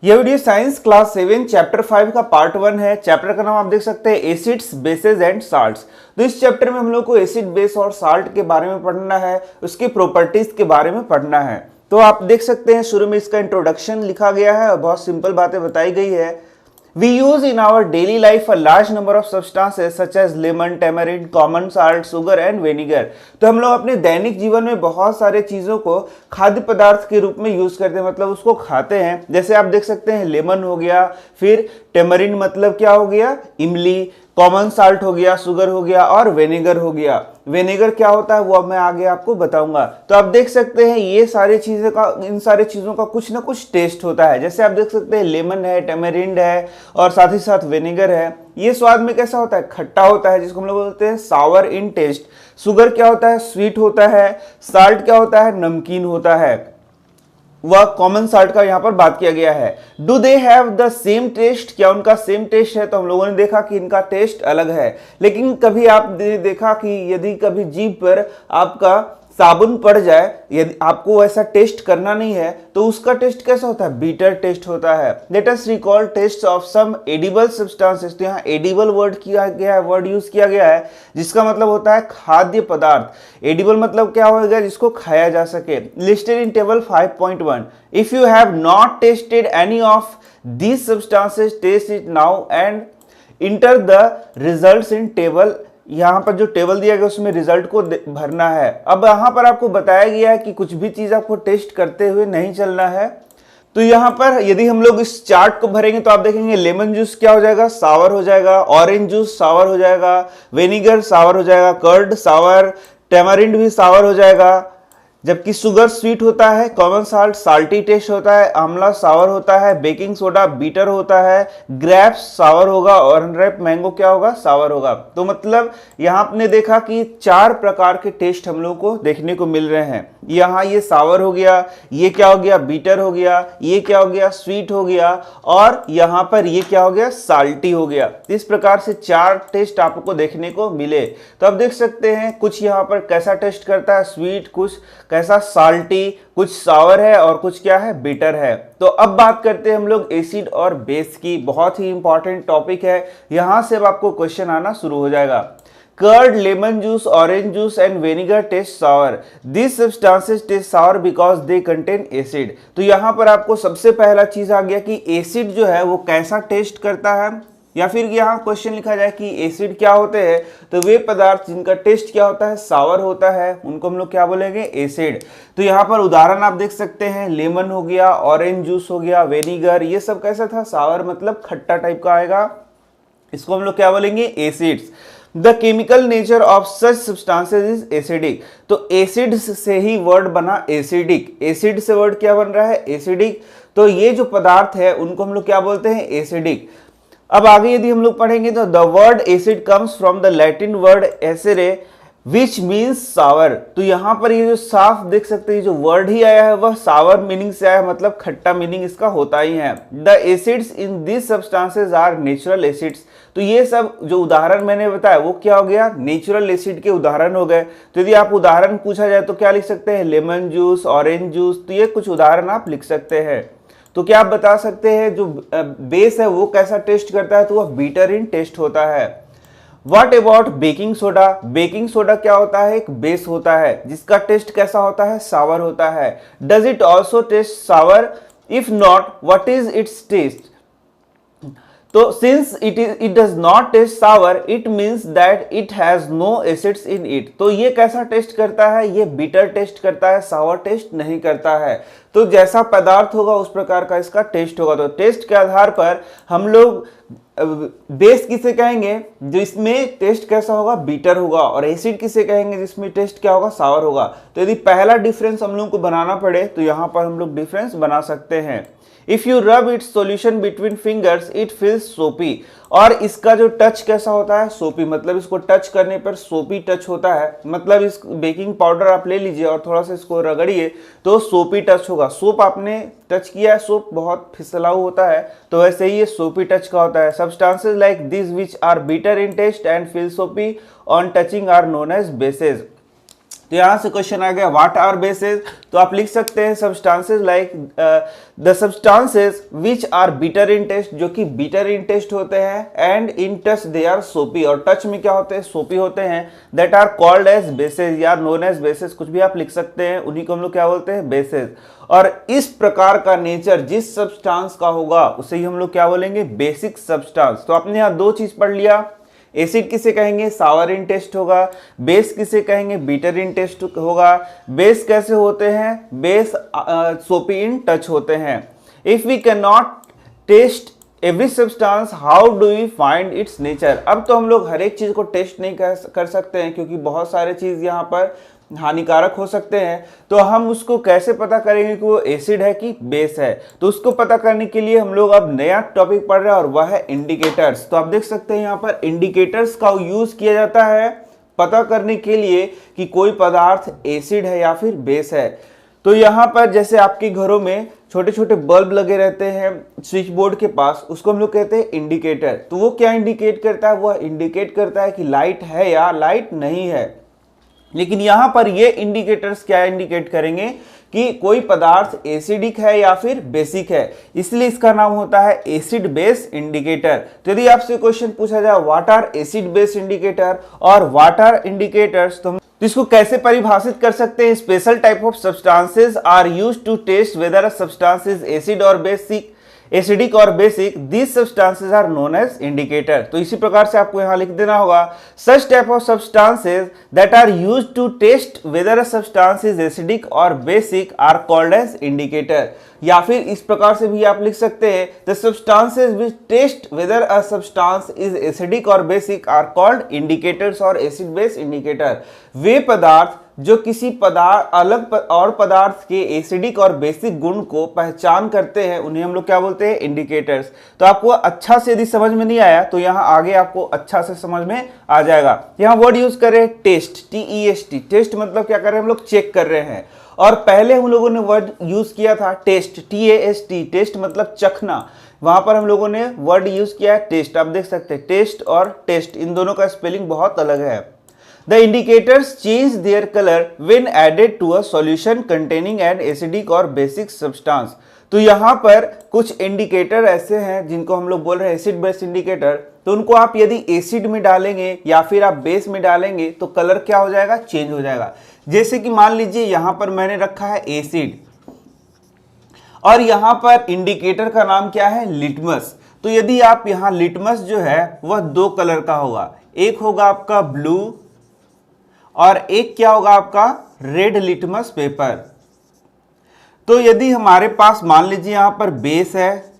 यह video science class 7 chapter 5 का part 1 है। चैप्टर का नाम आप देख सकते हैं एसिड्स, बेसेस एंड साल्ट्स। तो इस चैप्टर में हम लोग को एसिड, बेस और साल्ट के बारे में पढ़ना है, उसकी प्रॉपर्टीज के बारे में पढ़ना है। तो आप देख सकते हैं शुरू में इसका इंट्रोडक्शन लिखा गया है और बहुत सिंपल बातें बताई गई है। We use in our daily life a large number of substances such as lemon, tamarind, common salt, sugar and vinegar। तो हम लोग अपने दैनिक जीवन में बहुत सारे चीज़ों को खाद्य पदार्थ के रूप में यूज़ करते हैं, मतलब उसको खाते हैं। जैसे आप देख सकते हैं लेमन हो गया, फिर टेमरिन मतलब क्या हो गया, इमली, कॉमन साल्ट हो गया, शुगर हो गया और विनेगर हो गया। विनेगर क्या होता है वो अब मैं आगे आपको बताऊंगा। तो आप देख सकते हैं ये सारी चीज़ें का, इन सारी चीज़ों का कुछ ना कुछ टेस्ट होता है। जैसे आप देख सकते हैं लेमन है, टेमरिंड है और साथ ही साथ विनेगर है। ये स्वाद में कैसा होता है, खट्टा होता है, जिसको हम लोग बोलते हैं सावर इन टेस्ट। शुगर क्या होता है, स्वीट होता है। साल्ट क्या होता है, नमकीन होता है। वह कॉमन साल्ट का यहाँ पर बात किया गया है। Do they have the same taste, क्या उनका सेम टेस्ट है? तो हम लोगों ने देखा कि इनका टेस्ट अलग है। लेकिन कभी आपने देखा कि यदि कभी जीभ पर आपका साबुन पड़ जाए, यदि आपको ऐसा टेस्ट करना नहीं है तो उसका टेस्ट कैसा होता है, बीटर टेस्ट होता है। Let us recall taste of some edible substances. तो यहाँ एडिबल वर्ड किया गया है, वर्ड यूज किया गया है, जिसका मतलब होता है खाद्य पदार्थ। एडिबल मतलब क्या होगा, जिसको खाया जा सके। Listed in table 5.1। If you have not tasted any of these substances, taste it now and enter the results in table. यहाँ पर जो टेबल दिया गया उसमें रिजल्ट को भरना है। अब यहाँ पर आपको बताया गया है कि कुछ भी चीज आपको टेस्ट करते हुए नहीं चलना है। तो यहाँ पर यदि हम लोग इस चार्ट को भरेंगे तो आप देखेंगे लेमन जूस क्या हो जाएगा, सावर हो जाएगा। ऑरेंज जूस सावर हो जाएगा। विनेगर सावर हो जाएगा। कर्ड सावर। टेमरिंड भी सावर हो जाएगा। जबकि शुगर स्वीट होता है। कॉमन साल्ट साल्टी टेस्ट होता है। आंवला सावर होता है। बेकिंग सोडा बीटर होता है। ग्रेप्स सावर होगा और अनराइप मैंगो क्या होगा, सावर होगा। तो मतलब यहाँ आपने देखा कि 4 प्रकार के टेस्ट हम लोग को देखने को मिल रहे हैं। यहाँ ये सावर हो गया, ये क्या हो गया, बीटर हो गया, ये क्या हो गया, स्वीट हो गया और यहाँ पर ये क्या हो गया, साल्टी हो गया। इस प्रकार से 4 टेस्ट आपको देखने को मिले। तो आप देख सकते हैं कुछ यहाँ पर कैसा टेस्ट करता है, स्वीट, कुछ कैसा साल्टी, कुछ सावर है और कुछ क्या है, बिटर है। तो अब बात करते हैं हम लोग एसिड और बेस की। बहुत ही इंपॉर्टेंट टॉपिक है, यहां से अब आपको क्वेश्चन आना शुरू हो जाएगा। Curd, lemon juice, orange juice and vinegar taste sour. This substances taste sour because they contain acid. तो यहां पर आपको सबसे पहला चीज आ गया कि एसिड जो है वो कैसा टेस्ट करता है, या फिर यहाँ क्वेश्चन लिखा जाए कि एसिड क्या होते हैं, तो वे पदार्थ जिनका टेस्ट क्या होता है, सावर होता है, उनको हम लोग क्या बोलेंगे, एसिड। तो यहाँ पर उदाहरण आप देख सकते हैं, लेमन हो गया, ऑरेंज जूस हो गया, विनेगर, ये सब कैसा था, सावर मतलब खट्टा टाइप का आएगा, इसको हम लोग क्या बोलेंगे, acids. The chemical nature of such substances is acidic. तो एसिड से ही वर्ड बना एसिडिक। एसिड से वर्ड क्या बन रहा है, एसिडिक। तो ये जो पदार्थ है उनको हम लोग क्या बोलते हैं, एसिडिक। अब आगे यदि हम लोग पढ़ेंगे तो the word acid comes from the Latin word एसेरे विच मीन्स सावर। तो यहाँ पर ये जो साफ देख सकते हैं जो वर्ड ही आया है वह सावर मीनिंग से आया है, मतलब खट्टा मीनिंग इसका होता ही है। The acids in this substances are natural acids. तो ये सब जो उदाहरण मैंने बताया वो क्या हो गया, नेचुरल एसिड के उदाहरण हो गए। तो यदि आप उदाहरण पूछा जाए तो क्या लिख सकते हैं, लेमन जूस, ऑरेंज जूस। तो ये कुछ उदाहरण आप लिख सकते हैं। तो क्या आप बता सकते हैं जो बेस है वो कैसा टेस्ट करता है, तो वह बीटर इन टेस्ट होता है। What about baking soda. Baking soda क्या होता है, एक बेस होता है जिसका टेस्ट कैसा होता है, सावर होता है। Does it also taste sour, if not what is its taste. तो since it does not taste sour it means that it has no acids in it. तो ये कैसा टेस्ट करता है, ये बिटर टेस्ट करता है, सावर टेस्ट नहीं करता है। तो जैसा पदार्थ होगा उस प्रकार का इसका टेस्ट होगा। तो टेस्ट के आधार पर हम लोग बेस किसे कहेंगे, जिसमें टेस्ट कैसा होगा, बीटर होगा, और एसिड किसे कहेंगे जिसमें टेस्ट क्या होगा, सावर होगा। तो यदि पहला डिफरेंस हम लोग को बनाना पड़े तो यहां पर हम लोग डिफरेंस बना सकते हैं। If you rub it's solution between fingers it feels सोपी। और इसका जो टच कैसा होता है, सोपी, मतलब इसको टच करने पर सोपी टच होता है। मतलब इस बेकिंग पाउडर आप ले लीजिए और थोड़ा सा इसको रगड़िए तो सोपी टच होगा। सोप आपने टच किया है, सोप बहुत फिसलाऊ होता है, तो वैसे ही ये सोपी टच का होता है। Substances like this which are bitter in taste and feel soapy on touching are known as bases. तो यहां से क्वेश्चन आ गया व्हाट आर बेसेस, तो आप लिख सकते हैं substances like the substances which are bitter in taste, जो कि बिटर इन टेस्ट होते हैं, and in touch they are soapy, और टच में क्या होते हैं, सोपी होते हैं, that are called as bases या नोन एज बेसेस, कुछ भी आप लिख सकते हैं, उन्हीं को हम लोग क्या बोलते हैं, बेसेस। और इस प्रकार का नेचर जिस सब्सटेंस का होगा उसे ही हम लोग क्या बोलेंगे, बेसिक सब्सटेंस। तो आपने यहाँ दो चीज पढ़ लिया, एसिड किसे कहेंगे, सावर इन टेस्ट होगा, बेस किसे कहेंगे, बीटर इन टेस्ट होगा। बेस कैसे होते हैं, बेस सोपी इन टच होते हैं। If we can not taste every substance how do we find its nature. अब तो हम लोग हर एक चीज को टेस्ट नहीं कर सकते हैं, क्योंकि बहुत सारे चीज यहाँ पर हानिकारक हो सकते हैं, तो हम उसको कैसे पता करेंगे कि वो एसिड है कि बेस है। तो उसको पता करने के लिए हम लोग अब नया टॉपिक पढ़ रहे हैं और वह है इंडिकेटर्स। तो आप देख सकते हैं यहाँ पर इंडिकेटर्स का यूज किया जाता है पता करने के लिए कि कोई पदार्थ एसिड है या फिर बेस है। तो यहाँ पर जैसे आपके घरों में छोटे छोटे बल्ब लगे रहते हैं स्विच बोर्ड के पास, उसको हम लोग कहते हैं इंडिकेटर। तो वो क्या इंडिकेट करता है, वह इंडिकेट करता है कि लाइट है या लाइट नहीं है। लेकिन यहां पर ये इंडिकेटर्स क्या इंडिकेट करेंगे कि कोई पदार्थ एसिडिक है या फिर बेसिक है, इसलिए इसका नाम होता है एसिड बेस इंडिकेटर। तो यदि आपसे क्वेश्चन पूछा जाए what are acid base indicator और व्हाट आर इंडिकेटर्स, तो इसको कैसे परिभाषित कर सकते हैं, special type of substances are used to test whether a substance is acid और बेसिक, एसिडिक और basic, these substances are known as indicator. तो इसी प्रकार से आपको यहां लिख देना होगा such type of substances that are used to test whether a substance is acidic और basic are called as indicator. या फिर इस प्रकार से भी आप लिख सकते हैं the substances which test whether a substance is acidic और बेसिक आर कॉल्ड इंडिकेटर्स और एसिड बेस इंडिकेटर। वे पदार्थ जो किसी पदार्थ और पदार्थ के एसिडिक और बेसिक गुण को पहचान करते हैं उन्हें हम लोग क्या बोलते हैं, इंडिकेटर्स। तो आपको अच्छा से यदि समझ में नहीं आया तो यहाँ आगे आपको अच्छा से समझ में आ जाएगा। यहाँ वर्ड यूज करें टेस्ट, TEST, टेस्ट मतलब क्या कर रहे हैं हम लोग, चेक कर रहे हैं। और पहले हम लोगों ने वर्ड यूज किया था टेस्ट, TAST, टेस्ट मतलब चखना, वहां पर हम लोगों ने वर्ड यूज किया है टेस्ट। आप देख सकते हैं टेस्ट और टेस्ट इन दोनों का स्पेलिंग बहुत अलग है। The indicators change their color when added to a solution containing an acidic or basic substance। तो यहाँ पर कुछ इंडिकेटर ऐसे हैं जिनको हम लोग बोल रहे हैं एसिड बेस इंडिकेटर। तो उनको आप यदि एसिड में डालेंगे या फिर आप बेस में डालेंगे तो कलर क्या हो जाएगा, चेंज हो जाएगा। जैसे कि मान लीजिए यहाँ पर मैंने रखा है एसिड और यहाँ पर इंडिकेटर का नाम क्या है, लिटमस। तो यदि आप यहाँ लिटमस जो है वह दो कलर का होगा, एक होगा आपका ब्लू और एक क्या होगा आपका रेड लिटमस पेपर। तो यदि हमारे पास मान लीजिए यहां पर बेस है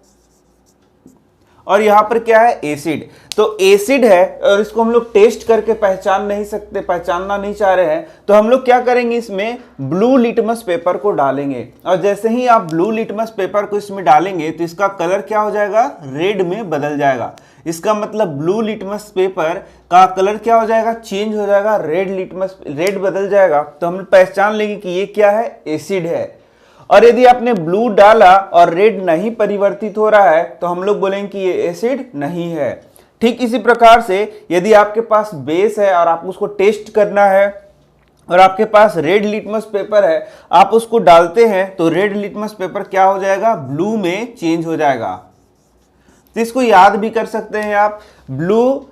और यहां पर क्या है, एसिड। तो एसिड है और इसको हम लोग टेस्ट करके पहचानना नहीं चाह रहे हैं, तो हम लोग क्या करेंगे, इसमें ब्लू लिटमस पेपर को डालेंगे। और जैसे ही आप ब्लू लिटमस पेपर को इसमें डालेंगे तो इसका कलर क्या हो जाएगा, रेड में बदल जाएगा। इसका मतलब ब्लू लिटमस पेपर का कलर क्या हो जाएगा, चेंज हो जाएगा, रेड बदल जाएगा। तो हम पहचान लेंगे कि ये क्या है, एसिड है। और यदि आपने ब्लू डाला और रेड नहीं परिवर्तित हो रहा है तो हम लोग बोलेंगे कि ये एसिड नहीं है। ठीक इसी प्रकार से यदि आपके पास बेस है और आप उसको टेस्ट करना है और आपके पास रेड लिटमस पेपर है, आप उसको डालते हैं तो रेड लिटमस पेपर क्या हो जाएगा, ब्लू में चेंज हो जाएगा। तो इसको याद भी कर सकते हैं आप, ब्लू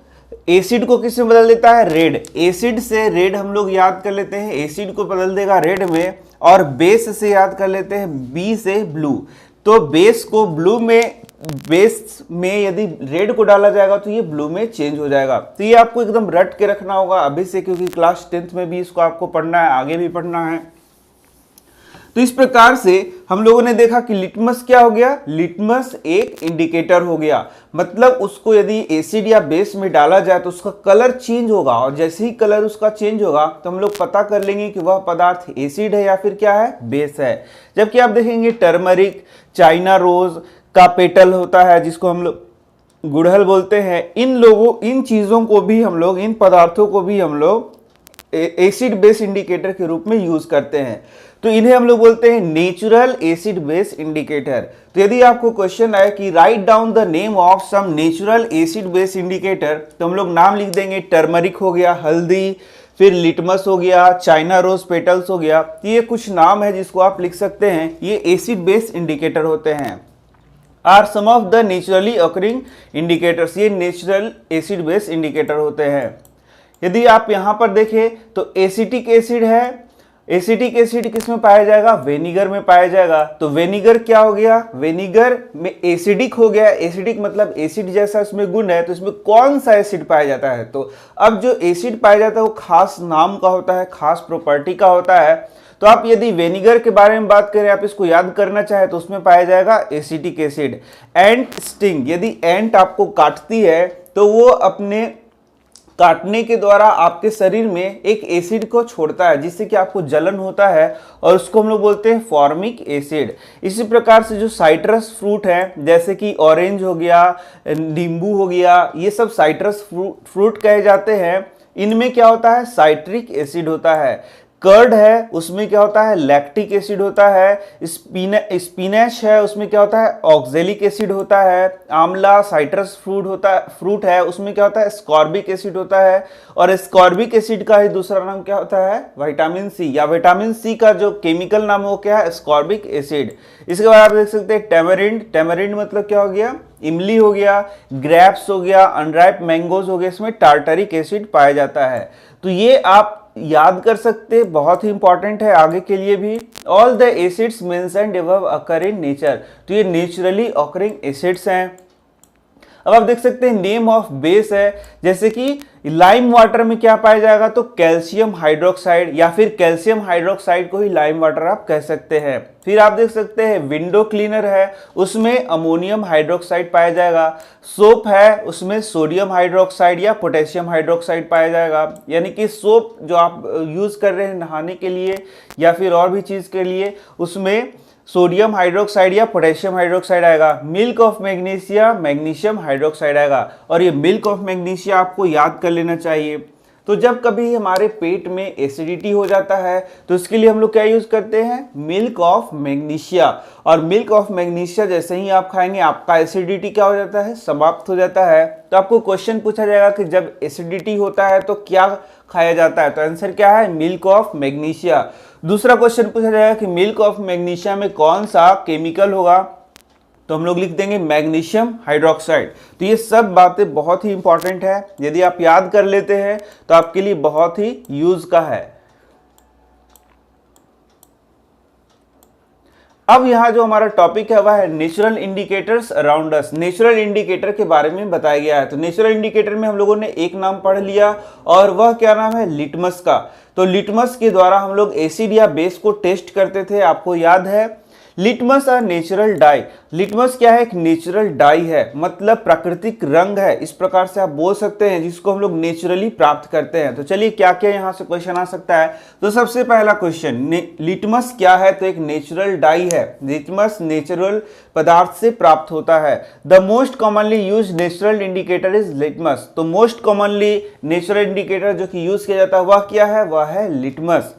एसिड को किस में बदल देता है, रेड। एसिड से रेड हम लोग याद कर लेते हैं, एसिड को बदल देगा रेड में। और बेस से याद कर लेते हैं, बी से ब्लू। तो बेस को ब्लू में, बेस में यदि रेड को डाला जाएगा तो ये ब्लू में चेंज हो जाएगा। तो ये आपको एकदम रट के रखना होगा अभी से, क्योंकि क्लास 10th में भी इसको आपको पढ़ना है, आगे भी पढ़ना है। तो इस प्रकार से हम लोगों ने देखा कि लिटमस क्या हो गया, लिटमस एक इंडिकेटर हो गया। मतलब उसको यदि एसिड या बेस में डाला जाए तो उसका कलर चेंज होगा, और जैसे ही कलर उसका चेंज होगा तो हम लोग पता कर लेंगे कि वह पदार्थ एसिड है या फिर क्या है, बेस है। जबकि आप देखेंगे टर्मरिक, चाइना रोज का पेटल होता है जिसको हम लोग गुड़हल बोलते हैं, इन चीजों को भी हम लोग, इन पदार्थों को भी हम लोग एसिड बेस इंडिकेटर के रूप में यूज करते हैं। तो इन्हें हम लोग बोलते हैं नेचुरल एसिड बेस इंडिकेटर। तो यदि आपको क्वेश्चन आए कि write down the name of some natural acid base indicator, तो हम लोग नाम लिख देंगे, टर्मरिक हो गया, हल्दी, फिर लिटमस हो गया, चाइना रोज पेटल्स हो गया। ये कुछ नाम है जिसको आप लिख सकते हैं, ये एसिड बेस इंडिकेटर होते हैं। Are some of the naturally occurring indicators, ये नेचुरल एसिड बेस इंडिकेटर होते हैं। यदि आप यहाँ पर देखें तो एसिटिक एसिड है, एसिटिक एसिड किस में पाया जाएगा, वेनिगर में पाया जाएगा। तो वेनिगर क्या हो गया, वेनिगर में एसिडिक हो गया। एसिडिक मतलब एसिड जैसा इसमें गुण है, तो इसमें कौन सा एसिड पाया जाता है, तो अब जो एसिड पाया जाता है वो खास नाम का होता है, खास प्रॉपर्टी का होता है। तो आप यदि वेनिगर के बारे में बात करें, आप इसको याद करना चाहे तो उसमें पाया जाएगा एसिटिक एसिड। एंट स्टिंग, यदि एंट आपको काटती है तो वो अपने काटने के द्वारा आपके शरीर में एक एसिड को छोड़ता है जिससे कि आपको जलन होता है, और उसको हम लोग बोलते हैं फॉर्मिक एसिड। इसी प्रकार से जो साइट्रस फ्रूट है, जैसे कि ऑरेंज हो गया, नींबू हो गया, ये सब साइट्रस फ्रूट कहे जाते हैं। इनमें क्या होता है, साइट्रिक एसिड होता है। कर्ड है, उसमें क्या होता है, लैक्टिक एसिड होता है। स्पिनच है, उसमें क्या होता है, ऑक्जेलिक एसिड होता है। आंवला साइट्रस फ्रूट है, उसमें क्या होता है, स्कॉर्बिक एसिड होता है। और स्कॉर्बिक एसिड का ही दूसरा नाम क्या होता है, विटामिन सी, या विटामिन सी का जो केमिकल नाम है वो क्या है, स्कॉर्बिक एसिड। इसके बाद आप देख सकते हैं टेमरिंड, टेमरिंड मतलब क्या हो गया, इमली हो गया, ग्रेप्स हो गया, अनराइप मैंगोज हो गया, इसमें टार्टरिक एसिड पाया जाता है। तो ये आप याद कर सकते हैं, बहुत ही इंपॉर्टेंट है आगे के लिए भी। All the acids mentioned above occur in nature, तो ये नेचुरली ऑकरिंग एसिड्स हैं। अब आप देख सकते हैं नेम ऑफ बेस है, जैसे कि लाइम वाटर में क्या पाया जाएगा, तो कैल्शियम हाइड्रोक्साइड, या फिर कैल्शियम हाइड्रोक्साइड को ही लाइम वाटर आप कह सकते हैं। फिर आप देख सकते हैं विंडो क्लीनर है, उसमें अमोनियम हाइड्रोक्साइड पाया जाएगा। सोप है, उसमें सोडियम हाइड्रोक्साइड या पोटेशियम हाइड्रोक्साइड पाया जाएगा। यानी कि सोप जो आप यूज कर रहे हैं नहाने के लिए या फिर और भी चीज के लिए, उसमें सोडियम हाइड्रोक्साइड या पोटेशियम हाइड्रोक्साइड आएगा। Milk of magnesia, magnesium hydroxide आएगा। और ये मिल्क ऑफ मैग्नीशिया आपको याद कर लेना चाहिए। तो जब कभी हमारे पेट में एसिडिटी हो जाता है तो इसके लिए हम लोग क्या यूज करते हैं, मिल्क ऑफ मैग्नीशिया। और मिल्क ऑफ मैग्नीशिया जैसे ही आप खाएंगे आपका एसिडिटी क्या हो जाता है, समाप्त हो जाता है। तो आपको क्वेश्चन पूछा जाएगा कि जब एसिडिटी होता है तो क्या खाया जाता है, तो आंसर क्या है, मिल्क ऑफ मैग्नीशिया। दूसरा क्वेश्चन पूछा जाएगा कि मिल्क ऑफ मैग्नीशिया में कौन सा केमिकल होगा, तो हम लोग लिख देंगे मैग्नीशियम हाइड्रोक्साइड। तो ये सब बातें बहुत ही इंपॉर्टेंट है, यदि आप याद कर लेते हैं तो आपके लिए बहुत ही यूज का है। अब यहाँ जो हमारा टॉपिक है वह है natural indicators around us. Natural indicator के बारे में बताया गया है। तो नेचुरल इंडिकेटर में हम लोगों ने एक नाम पढ़ लिया, और वह क्या नाम है, लिटमस का। तो लिटमस के द्वारा हम लोग एसिड या बेस को टेस्ट करते थे, आपको याद है। लिटमस और नेचुरल डाई, लिटमस क्या है, एक नेचुरल डाई है, मतलब प्राकृतिक रंग है, इस प्रकार से आप बोल सकते हैं, जिसको हम लोग नेचुरली प्राप्त करते हैं। तो चलिए क्या क्या यहाँ से क्वेश्चन आ सकता है। तो सबसे पहला क्वेश्चन, लिटमस क्या है, तो एक नेचुरल डाई है। लिटमस नेचुरल पदार्थ से प्राप्त होता है। The most commonly use natural indicator is litmus. तो मोस्ट कॉमनली नेचुरल इंडिकेटर जो कि यूज किया जाता है वह क्या है, वह है litmus.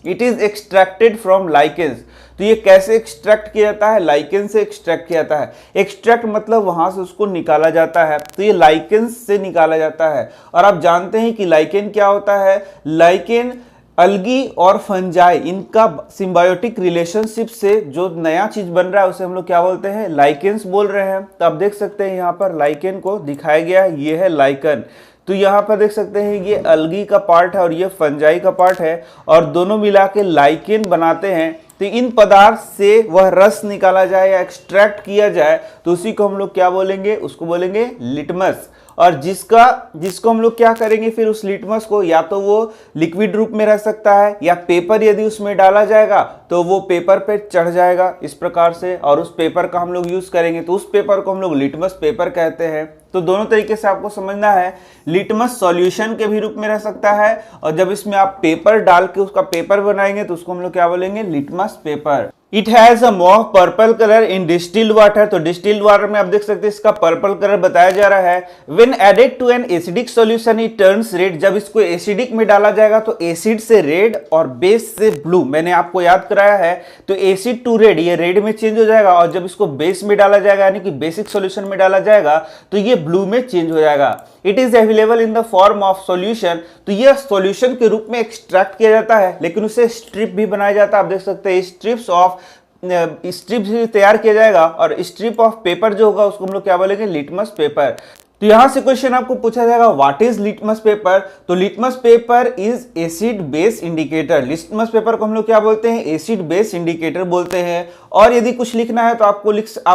It is extracted from lichens. तो ये कैसे एक्सट्रैक्ट किया जाता है, लाइकेन से एक्सट्रैक्ट किया जाता है। एक्सट्रैक्ट मतलब वहां से उसको निकाला जाता है, तो ये लाइकेन से निकाला जाता है। और आप जानते हैं कि लाइकेन क्या होता है, लाइकेन अलगी और फंजाई, इनका सिम्बायोटिक रिलेशनशिप से जो नया चीज बन रहा है उसे हम लोग क्या बोलते हैं, लाइकेंस बोल रहे हैं। तो आप देख सकते हैं यहाँ पर लाइकेन को दिखाया गया है, ये है लाइकन। तो यहाँ पर देख सकते हैं ये अलगी का पार्ट है और ये फंजाई का पार्ट है, और दोनों मिला के लाइकेन बनाते हैं। तो इन पदार्थ से वह रस निकाला जाए या एक्सट्रैक्ट किया जाए तो उसी को हम लोग क्या बोलेंगे, उसको बोलेंगे लिटमस। और जिसको हम लोग क्या करेंगे, फिर उस लिटमस को या तो वो लिक्विड रूप में रह सकता है, या पेपर यदि उसमें डाला जाएगा तो वो पेपर पे चढ़ जाएगा इस प्रकार से, और उस पेपर का हम लोग यूज करेंगे, तो उस पेपर को हम लोग लिटमस पेपर कहते हैं। तो दोनों तरीके से आपको समझना है। लिटमस सॉल्यूशन के भी रूप में रह सकता है, और जब इसमें आप पेपर डाल के उसका पेपर बनाएंगे तो उसको हम लोग क्या बोलेंगे, litmus paper. It has a mauve purple colour in distilled water. तो डिस्टिल्ड वाटर में आप देख सकते हैं इसका पर्पल कलर बताया जा रहा है। When added to an acidic solution it turns red. जब इसको एसिडिक में डाला जाएगा तो एसिड से रेड और बेस से ब्लू। मैंने आपको याद कराया है, तो एसिड टू रेड, ये रेड में चेंज हो जाएगा, और जब इसको बेस में डाला जाएगा यानी कि बेसिक सॉल्यूशन में डाला जाएगा तो ये ब्लू में चेंज हो जाएगा। It is available in the form of solution. तो यह सॉल्यूशन के रूप में एक्सट्रैक्ट किया जाता है, लेकिन उसे स्ट्रिप भी बनाया जाता है। आप देख सकते हैं स्ट्रिप्स ऑफ स्ट्रिप तैयार किया जाएगा, और स्ट्रिप ऑफ पेपर जो होगा उसको हम लोग क्या बोलेंगे, लिटमस पेपर। तो यहां से क्वेश्चन आपको पूछा जाएगा व्हाट इज लिटमस पेपर। तो litmus paper is acid base indicator. Litmus paper को हम लोग क्या बोलते हैं, एसिड बेस इंडिकेटर बोलते हैं। और यदि कुछ लिखना है तो आप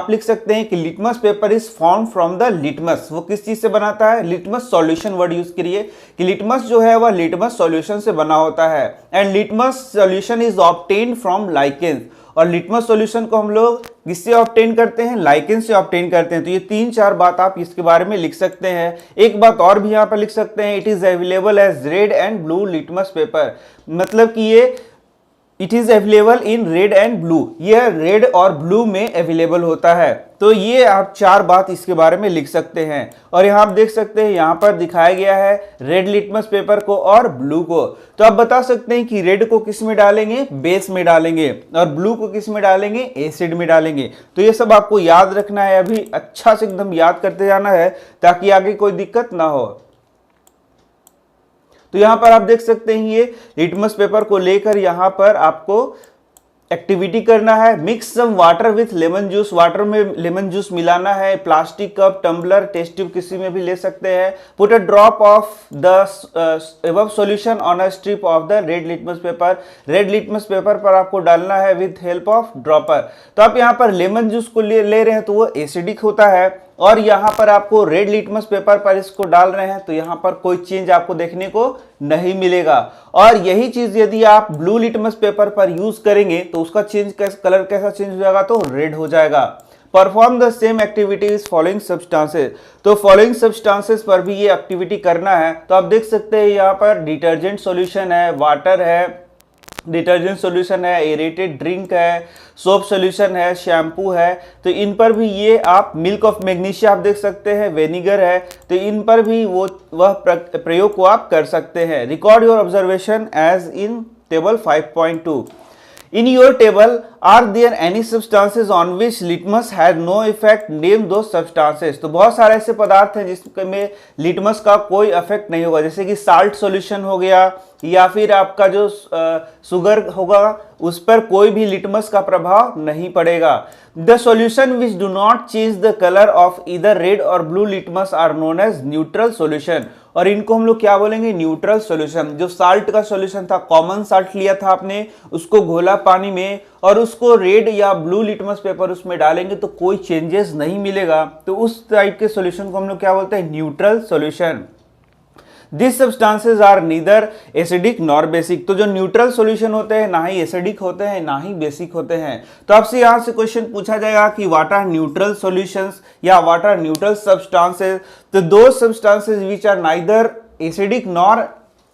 लिख सकते हैं कि litmus paper is form from the litmus. वो किस चीज से बनाता है, लिटमस सॉल्यूशन वर्ड यूज करिए कि लिटमस जो है वह लिटमस सॉल्यूशन से बना होता है। And litmus solution is obtained from lichens. और लिटमस सॉल्यूशन को हम लोग किससे ऑब्टेन करते हैं, लाइकेन से ऑब्टेन करते हैं। तो ये 3-4 बात आप इसके बारे में लिख सकते हैं। एक बात और भी यहाँ पर लिख सकते हैं, it is available as red and blue litmus paper. मतलब कि ये it is available in red and blue, ये रेड और ब्लू में अवेलेबल होता है। तो ये आप 4 बात इसके बारे में लिख सकते हैं। और यहाँ आप देख सकते हैं यहाँ पर दिखाया गया है रेड लिटमस पेपर को और ब्लू को। तो आप बता सकते हैं कि रेड को किस में डालेंगे, बेस में डालेंगे, और ब्लू को किस में डालेंगे, एसिड में डालेंगे। तो ये सब आपको याद रखना है, अभी अच्छा से एकदम याद करते जाना है ताकि आगे कोई दिक्कत ना हो। तो यहां पर आप देख सकते हैं ये लिटमस पेपर को लेकर यहां पर आपको एक्टिविटी करना है। Mix some water with lemon juice. Water में लेमन जूस मिलाना है। Plastic cup, tumbler, test tube किसी में भी ले सकते हैं। Put a drop of the above solution on a strip of the red litmus paper. Red litmus paper पर आपको डालना है विथ हेल्प ऑफ ड्रॉपर। तो आप यहाँ पर लेमन जूस को ले रहे हैं तो वो एसिडिक होता है, और यहां पर आपको रेड लिटमस पेपर पर इसको डाल रहे हैं तो यहां पर कोई चेंज आपको देखने को नहीं मिलेगा। और यही चीज यदि आप ब्लू लिटमस पेपर पर यूज करेंगे तो उसका कलर कैसा चेंज हो जाएगा, तो रेड हो जाएगा। Perform the same activities following substances. तो फॉलोइंग सब्सटेंसेस पर भी ये एक्टिविटी करना है। तो आप देख सकते हैं यहाँ पर डिटर्जेंट सॉल्यूशन है, वाटर है, डिटर्जेंट सॉल्यूशन है, एरेटेड ड्रिंक है, सोप सॉल्यूशन है, शैम्पू है। तो इन पर भी ये आप मिल्क ऑफ मैग्नीशिया आप देख सकते हैं, वेनिगर है, तो इन पर भी वह प्रयोग को आप कर सकते हैं। Record your observation as in table 5.2। In your table, are there any substances on which litmus had no effect? Name those substances। तो बहुत सारे ऐसे पदार्थ हैं जिसमें लिटमस का कोई इफेक्ट नहीं होगा, जैसे कि साल्ट सॉल्यूशन हो गया, या फिर आपका जो शुगर होगा उस पर कोई भी लिटमस का प्रभाव नहीं पड़ेगा। The solution which do not change the colour of either red और blue litmus are known as neutral solution. और इनको हम लोग क्या बोलेंगे, न्यूट्रल सॉल्यूशन। जो साल्ट का सॉल्यूशन था, कॉमन साल्ट लिया था आपने, उसको घोला पानी में और उसको रेड या ब्लू लिटमस पेपर उसमें डालेंगे तो कोई चेंजेस नहीं मिलेगा। तो उस टाइप के सॉल्यूशन को हम लोग क्या बोलते हैं, neutral solution. This substances are neither acidic nor basic. तो जो न्यूट्रल सॉल्यूशन होते हैं ना ही एसिडिक होते हैं ना ही बेसिक होते हैं। तो आपसे यहां से क्वेश्चन पूछा जाएगा कि व्हाट आर न्यूट्रल सॉल्यूशंस या व्हाट आर न्यूट्रल सब्सटेंसेज। तो दो substances which are neither acidic nor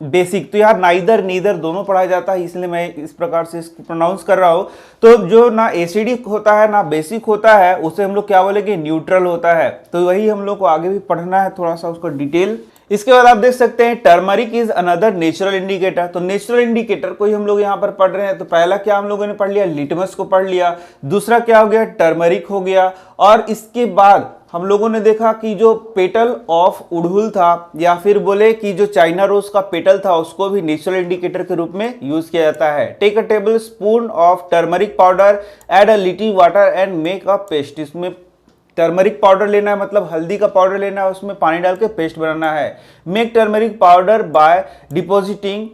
basic. तो यार नाइदर नीदर दोनों पढ़ा जाता है, इसलिए मैं इस प्रकार से इसको प्रोनाउंस कर रहा हूं। तो जो ना एसिडिक होता है ना बेसिक होता है उसे हम लोग क्या बोलेंगे, न्यूट्रल होता है। तो वही हम लोग को आगे भी पढ़ना है थोड़ा सा उसको डिटेल। इसके बाद आप देख सकते हैं turmeric is another natural indicator. तो नेचुरल इंडिकेटर को ही हम लोग यहाँ पर पढ़ रहे हैं। तो पहला क्या हम लोगों ने पढ़ लिया, लिटमस को पढ़ लिया। दूसरा क्या हो गया, टर्मरिक हो गया। और इसके बाद हम लोगों ने देखा कि जो पेटल ऑफ उड़हुल था, या फिर बोले कि जो चाइना रोज का पेटल था, उसको भी नेचुरल इंडिकेटर के रूप में यूज किया जाता है। Take a tablespoon of turmeric powder, add a little water and make a paste. इसमें टर्मरिक पाउडर लेना है, मतलब हल्दी का पाउडर लेना है, उसमें पानी डाल के पेस्ट बनाना है। Make turmeric powder by depositing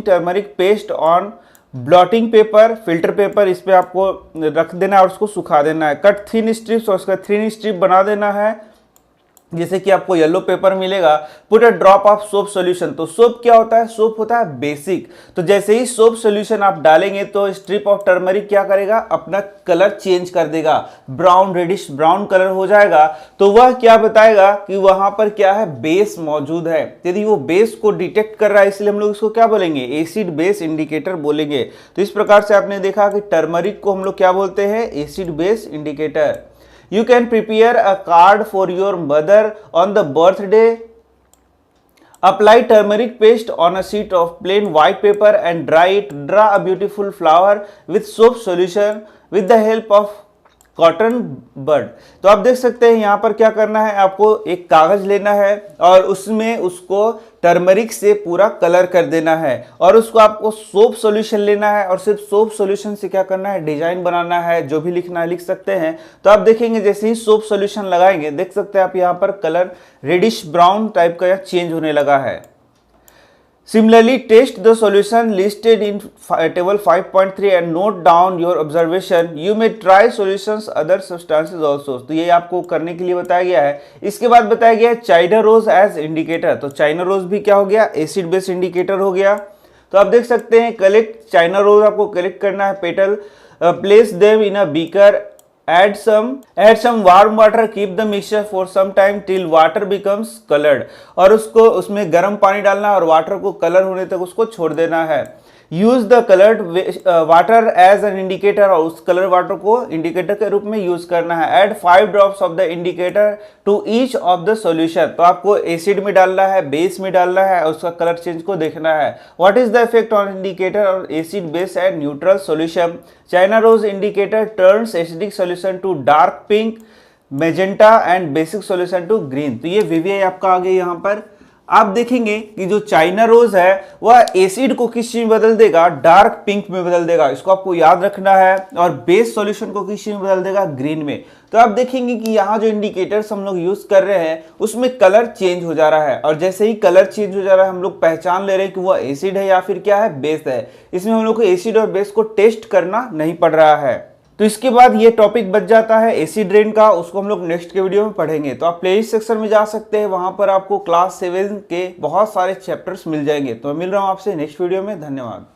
turmeric paste on blotting paper, filter paper, इस पे आपको रख देना है और उसको सुखा देना है। कट थिन स्ट्रिप्स और उसका थिन स्ट्रिप बना देना है। जैसे कि आपको येलो पेपर मिलेगा, put a drop of soap solution. तो सोप क्या होता है? सोप होता है बेसिक। तो जैसे ही सोप सॉल्यूशन आप डालेंगे तो स्ट्रिप ऑफ टर्मरिक क्या करेगा? अपना कलर चेंज कर देगा, ब्राउन रेडिश ब्राउन कलर हो जाएगा। तो वह क्या बताएगा कि वहां पर क्या है? बेस मौजूद है। यदि वो बेस को डिटेक्ट कर रहा है, इसलिए हम लोग इसको क्या बोलेंगे? एसिड बेस इंडिकेटर बोलेंगे। तो इस प्रकार से आपने देखा कि टर्मरिक को हम लोग क्या बोलते हैं? Acid base indicator. You can prepare a card for your mother on the birthday. Apply turmeric paste on a sheet of plain white paper and dry it. Draw a beautiful flower with soap solution with the help of cotton bud. तो आप देख सकते हैं यहाँ पर क्या करना है, आपको एक कागज लेना है और उसमें उसको टर्मरिक से पूरा कलर कर देना है और उसको आपको सोप सॉल्यूशन लेना है और सिर्फ सोप सॉल्यूशन से क्या करना है? डिजाइन बनाना है। जो भी लिखना है लिख सकते हैं। तो आप देखेंगे जैसे ही सोप सॉल्यूशन लगाएंगे, देख सकते हैं आप यहाँ पर कलर रेडिश ब्राउन टाइप का चेंज होने लगा है। Similarly, test the solution listed in table 5.3 and note down your observation. You may try solutions other substances also. तो ये आपको करने के लिए बताया गया है। इसके बाद बताया गया है चाइना रोज एज इंडिकेटर। तो चाइना रोज भी क्या हो गया? एसिड बेस इंडिकेटर हो गया। तो आप देख सकते हैं कलेक्ट चाइना रोज आपको कलेक्ट करना है petal, place them in a beaker, add some warm water, keep the mixture for some time till water becomes colored। और उसको उसमें गर्म पानी डालना है और वाटर को कलर होने तक उसको छोड़ देना है। Use the coloured water as an indicator, और उस कलर वाटर को इंडिकेटर के रूप में यूज करना है। Add 5 drops of the indicator to each of the solution. तो आपको एसिड में डालना है, बेस में डालना है और उसका कलर चेंज को देखना है। What is the effect on indicator और acid base and neutral solution? China rose indicator turns acidic solution to dark pink, magenta and basic solution to green. तो ये वीवीआई आपका आ गया। यहाँ पर आप देखेंगे कि जो चाइना रोज है वह एसिड को किस चीज में बदल देगा? डार्क पिंक में बदल देगा। इसको आपको याद रखना है। और बेस सॉल्यूशन को किस चीज में बदल देगा? ग्रीन में। तो आप देखेंगे कि यहाँ जो इंडिकेटर्स हम लोग यूज कर रहे हैं उसमें कलर चेंज हो जा रहा है, और जैसे ही कलर चेंज हो जा रहा है हम लोग पहचान ले रहे हैं कि वह एसिड है या फिर क्या है? बेस है। इसमें हम लोग को एसिड और बेस को टेस्ट करना नहीं पड़ रहा है। तो इसके बाद ये टॉपिक बच जाता है एसिड रेन का, उसको हम लोग नेक्स्ट के वीडियो में पढ़ेंगे। तो आप प्लेलिस्ट सेक्शन में जा सकते हैं, वहां पर आपको क्लास 7 के बहुत सारे चैप्टर्स मिल जाएंगे। तो मैं मिल रहा हूं आपसे नेक्स्ट वीडियो में। धन्यवाद।